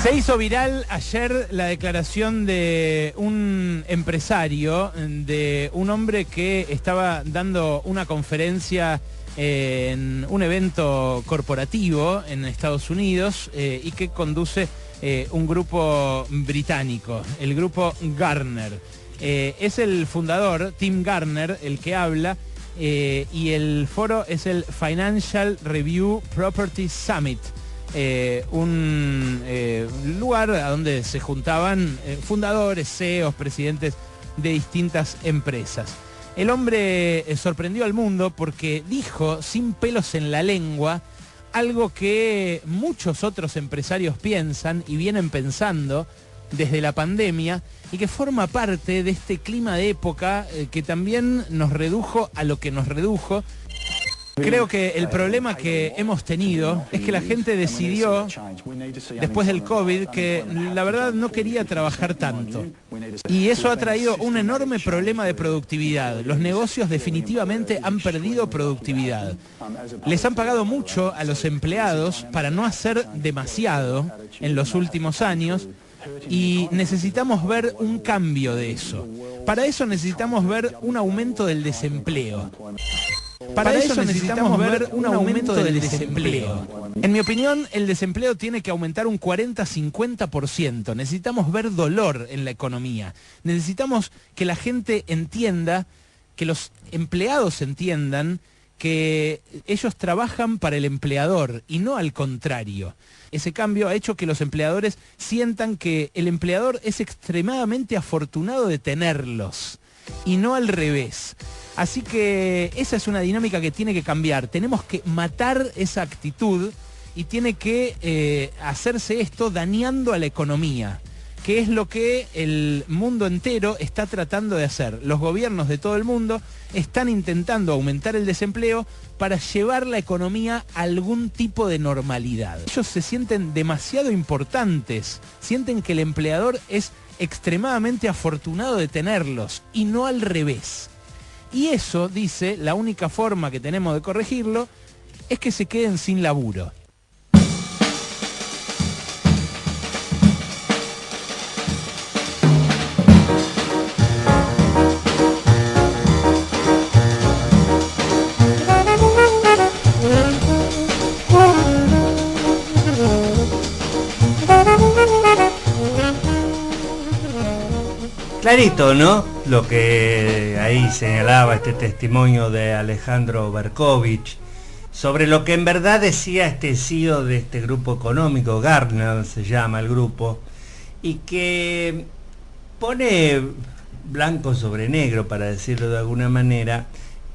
Se hizo viral ayer la declaración de un empresario, de un hombre que estaba dando una conferencia en un evento corporativo en Estados Unidos y que conduce un grupo británico, el grupo Gartner. Es el fundador, Tim Gartner, el que habla, y el foro es el Financial Review Property Summit. Un lugar a donde se juntaban fundadores, CEOs, presidentes de distintas empresas. El hombre sorprendió al mundo porque dijo, sin pelos en la lengua, algo que muchos otros empresarios piensan y vienen pensando desde la pandemia y que forma parte de este clima de época que también nos redujo a lo que nos redujo. Creo que el problema que hemos tenido es que la gente decidió, después del COVID, que la verdad no quería trabajar tanto. Y eso ha traído un enorme problema de productividad. Los negocios definitivamente han perdido productividad. Les han pagado mucho a los empleados para no hacer demasiado en los últimos años y necesitamos ver un cambio de eso. Para eso necesitamos ver un aumento del desempleo. Para eso necesitamos ver un aumento del desempleo. En mi opinión, el desempleo tiene que aumentar un 40-50%. Necesitamos ver dolor en la economía. Necesitamos que la gente entienda, que los empleados entiendan que ellos trabajan para el empleador y no al contrario. Ese cambio ha hecho que los empleadores sientan que el empleador es extremadamente afortunado de tenerlos y no al revés. Así que esa es una dinámica que tiene que cambiar. Tenemos que matar esa actitud y tiene que hacerse esto dañando a la economía, que es lo que el mundo entero está tratando de hacer. Los gobiernos de todo el mundo están intentando aumentar el desempleo para llevar la economía a algún tipo de normalidad. Ellos se sienten demasiado importantes, sienten que el empleador es extremadamente afortunado de tenerlos y no al revés. Y eso, dice, la única forma que tenemos de corregirlo es que se queden sin laburo. Clarito, ¿no? Lo que ahí señalaba este testimonio de Alejandro Berkovich sobre lo que en verdad decía este CEO de este grupo económico, Gartner se llama el grupo, y que pone blanco sobre negro, para decirlo de alguna manera,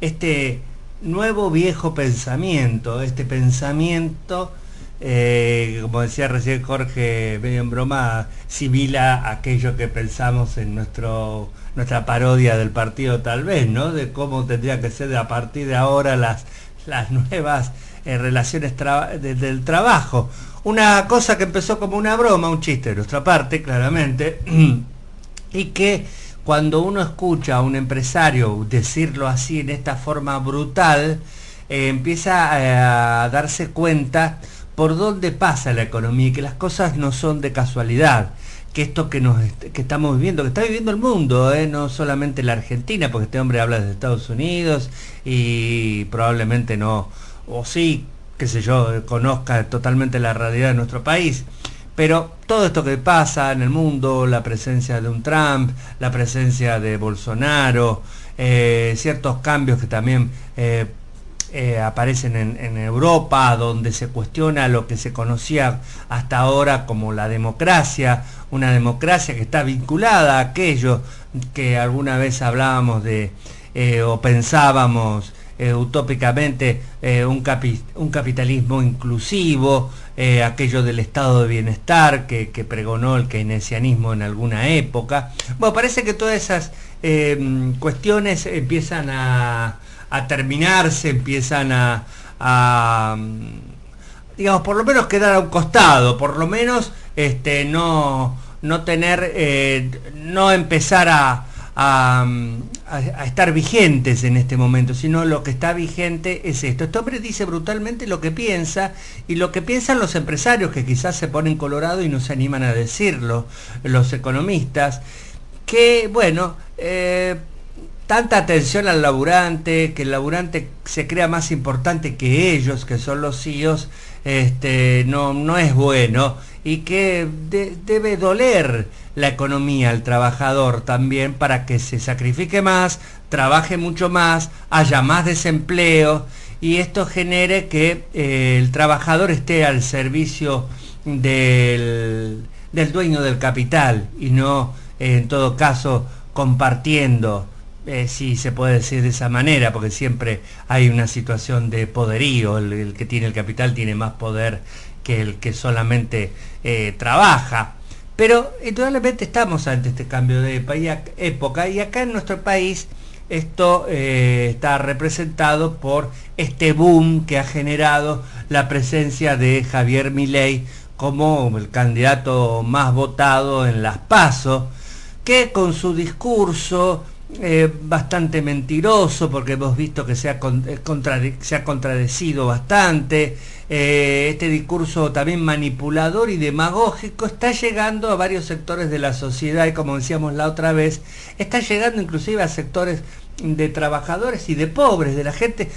este nuevo viejo pensamiento, este pensamiento como decía recién Jorge, medio en broma, similar a aquello que pensamos en nuestra parodia del partido tal vez, ¿no? De cómo tendría que ser a partir de ahora las nuevas relaciones del trabajo. Una cosa que empezó como una broma, un chiste de nuestra parte, claramente, y que cuando uno escucha a un empresario decirlo así en esta forma brutal, empieza a darse cuenta por dónde pasa la economía y que las cosas no son de casualidad, que esto que estamos viviendo, que está viviendo el mundo, no solamente la Argentina, porque este hombre habla de Estados Unidos y probablemente no, o sí, qué sé yo, conozca totalmente la realidad de nuestro país, pero todo esto que pasa en el mundo, la presencia de un Trump, la presencia de Bolsonaro, ciertos cambios que también aparecen en Europa, donde se cuestiona lo que se conocía hasta ahora como la democracia, una democracia que está vinculada a aquello que alguna vez hablábamos de o pensábamos utópicamente, un capitalismo inclusivo, aquello del estado de bienestar que pregonó el keynesianismo en alguna época. Bueno, parece que todas esas cuestiones empiezan a terminarse, empiezan a digamos, por lo menos quedar a un costado, por lo menos no tener, no empezar a a estar vigentes en este momento, sino lo que está vigente es esto. Este hombre dice brutalmente lo que piensa, y lo que piensan los empresarios, que quizás se ponen colorados y no se animan a decirlo, los economistas, que bueno, tanta atención al laburante, que el laburante se crea más importante que ellos, que son los CEOs, no es bueno, y que debe doler la economía al trabajador también, para que se sacrifique más, trabaje mucho más, haya más desempleo, y esto genere que el trabajador esté al servicio del dueño del capital, y no en todo caso compartiendo, si se puede decir de esa manera, porque siempre hay una situación de poderío. El que tiene el capital tiene más poder que el que solamente trabaja. Pero indudablemente estamos ante este cambio de época, y acá en nuestro país esto está representado por este boom que ha generado la presencia de Javier Milei como el candidato más votado en las PASO, que con su discurso bastante mentiroso, porque hemos visto que se ha contradecido bastante, este discurso también manipulador y demagógico, está llegando a varios sectores de la sociedad, y como decíamos la otra vez, está llegando inclusive a sectores de trabajadores y de pobres, de la gente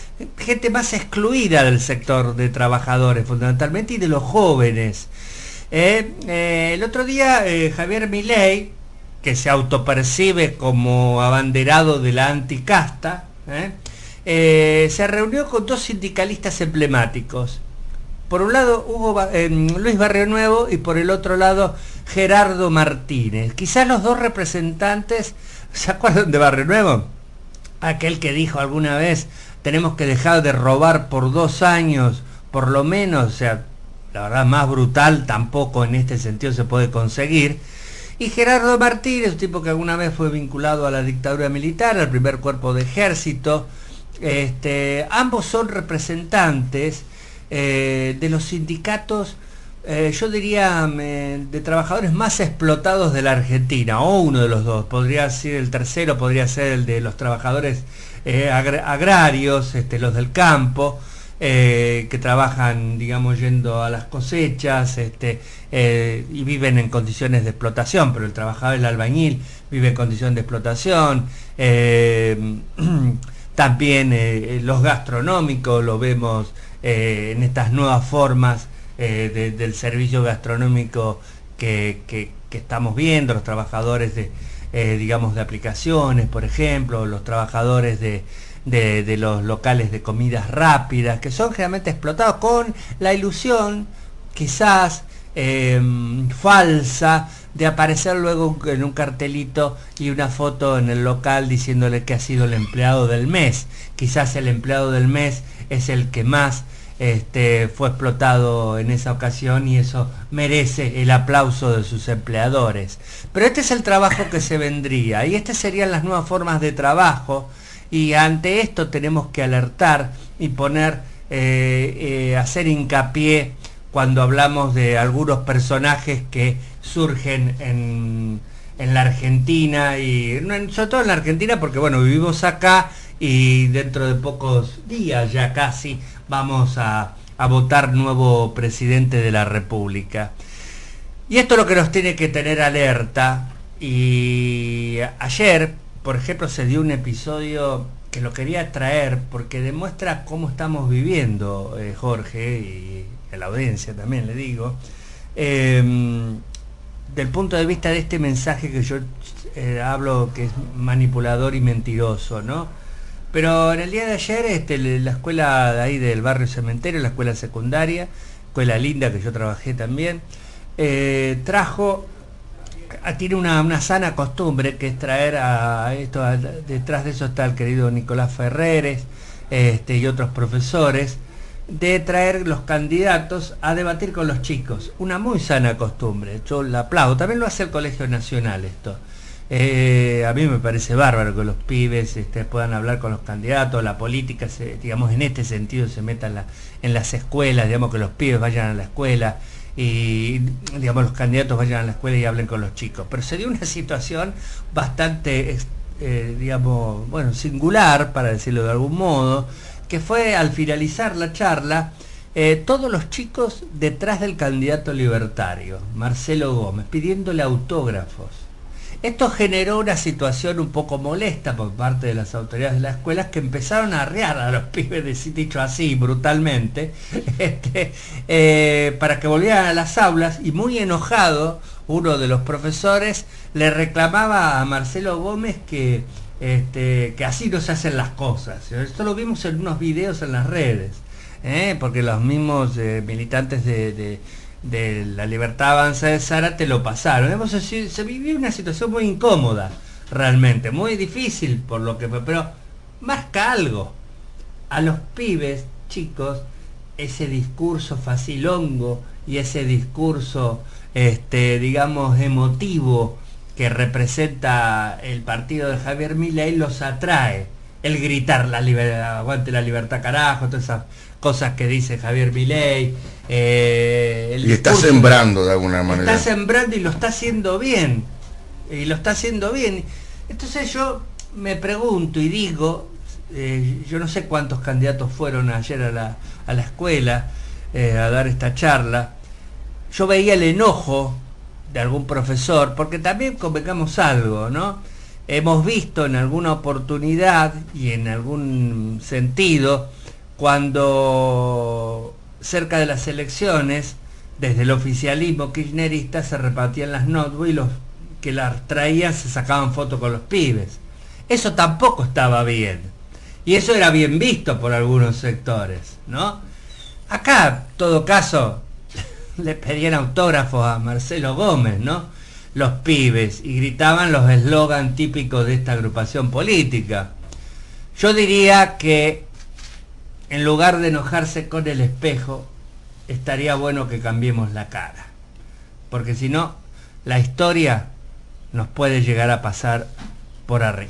más excluida del sector de trabajadores fundamentalmente, y de los jóvenes. El otro día Javier Milei, que se autopercibe como abanderado de la anticasta, se reunió con dos sindicalistas emblemáticos. Por un lado Luis Barrio Nuevo, y por el otro lado Gerardo Martínez. Quizás los dos representantes, ¿se acuerdan de Barrio Nuevo? Aquel que dijo alguna vez: tenemos que dejar de robar por 2 años, por lo menos. O sea, la verdad, más brutal tampoco en este sentido se puede conseguir. Y Gerardo Martínez, un tipo que alguna vez fue vinculado a la dictadura militar, al primer cuerpo de ejército. Ambos son representantes de los sindicatos, yo diría, de trabajadores más explotados de la Argentina, o uno de los dos. Podría ser el tercero, podría ser el de los trabajadores agrarios, los del campo, que trabajan, digamos, yendo a las cosechas, y viven en condiciones de explotación. Pero el trabajador, el albañil, vive en condición de explotación. También los gastronómicos, lo vemos en estas nuevas formas del servicio gastronómico que estamos viendo, los trabajadores digamos, de aplicaciones, por ejemplo, los trabajadores de los locales de comidas rápidas, que son generalmente explotados con la ilusión, quizás falsa, de aparecer luego en un cartelito y una foto en el local diciéndole que ha sido el empleado del mes. Quizás el empleado del mes es el que más fue explotado en esa ocasión, y eso merece el aplauso de sus empleadores. Pero este es el trabajo que se vendría, y estas serían las nuevas formas de trabajo. Y ante esto tenemos que alertar y poner, hacer hincapié cuando hablamos de algunos personajes que surgen en la Argentina, y sobre todo en la Argentina, porque bueno, vivimos acá, y dentro de pocos días ya casi vamos a votar nuevo presidente de la República. Y esto es lo que nos tiene que tener alerta. Y ayer, por ejemplo, se dio un episodio que lo quería traer porque demuestra cómo estamos viviendo, Jorge, y a la audiencia también le digo, del punto de vista de este mensaje que yo hablo, que es manipulador y mentiroso, ¿no? Pero en el día de ayer, la escuela de ahí del barrio Cementerio, la escuela secundaria, escuela linda que yo trabajé también, tiene una sana costumbre, que es traer a esto, detrás de eso está el querido Nicolás Ferreres y otros profesores, de traer los candidatos a debatir con los chicos. Una muy sana costumbre, yo la aplaudo. También lo hace el Colegio Nacional esto. A mí me parece bárbaro que los pibes puedan hablar con los candidatos, la política, digamos, en este sentido se meta en las escuelas, digamos, que los pibes vayan a la escuela, y digamos los candidatos vayan a la escuela y hablen con los chicos. Pero se dio una situación bastante digamos, bueno, singular, para decirlo de algún modo, que fue al finalizar la charla, todos los chicos detrás del candidato libertario, Marcelo Gómez, pidiéndole autógrafos. Esto generó una situación un poco molesta por parte de las autoridades de las escuelas, que empezaron a arrear a los pibes, dicho así, brutalmente, para que volvieran a las aulas, y muy enojado, uno de los profesores le reclamaba a Marcelo Gómez que así no se hacen las cosas. Esto lo vimos en unos videos en las redes, porque los mismos militantes de la Libertad Avanza de Zárate lo pasaron. Se vivió una situación muy incómoda, realmente, muy difícil, por lo que, pero marca algo. A los pibes, chicos, ese discurso facilongo y ese discurso, digamos, emotivo que representa el partido de Javier Milei los atrae. El gritar aguante la libertad carajo, todas esas cosas que dice Javier Milei. Y está sembrando de alguna manera. Está sembrando y lo está haciendo bien. Entonces yo me pregunto y digo, yo no sé cuántos candidatos fueron ayer a la escuela a dar esta charla. Yo veía el enojo de algún profesor, porque también convengamos algo, ¿no? Hemos visto en alguna oportunidad y en algún sentido, cuando cerca de las elecciones, desde el oficialismo kirchnerista se repartían las notebooks y los que las traían se sacaban fotos con los pibes. Eso tampoco estaba bien. Y eso era bien visto por algunos sectores, ¿no? Acá, en todo caso, le pedían autógrafos a Marcelo Gómez, ¿no? Los pibes, y gritaban los eslogan típicos de esta agrupación política. Yo diría que en lugar de enojarse con el espejo, estaría bueno que cambiemos la cara, porque si no, la historia nos puede llegar a pasar por arriba.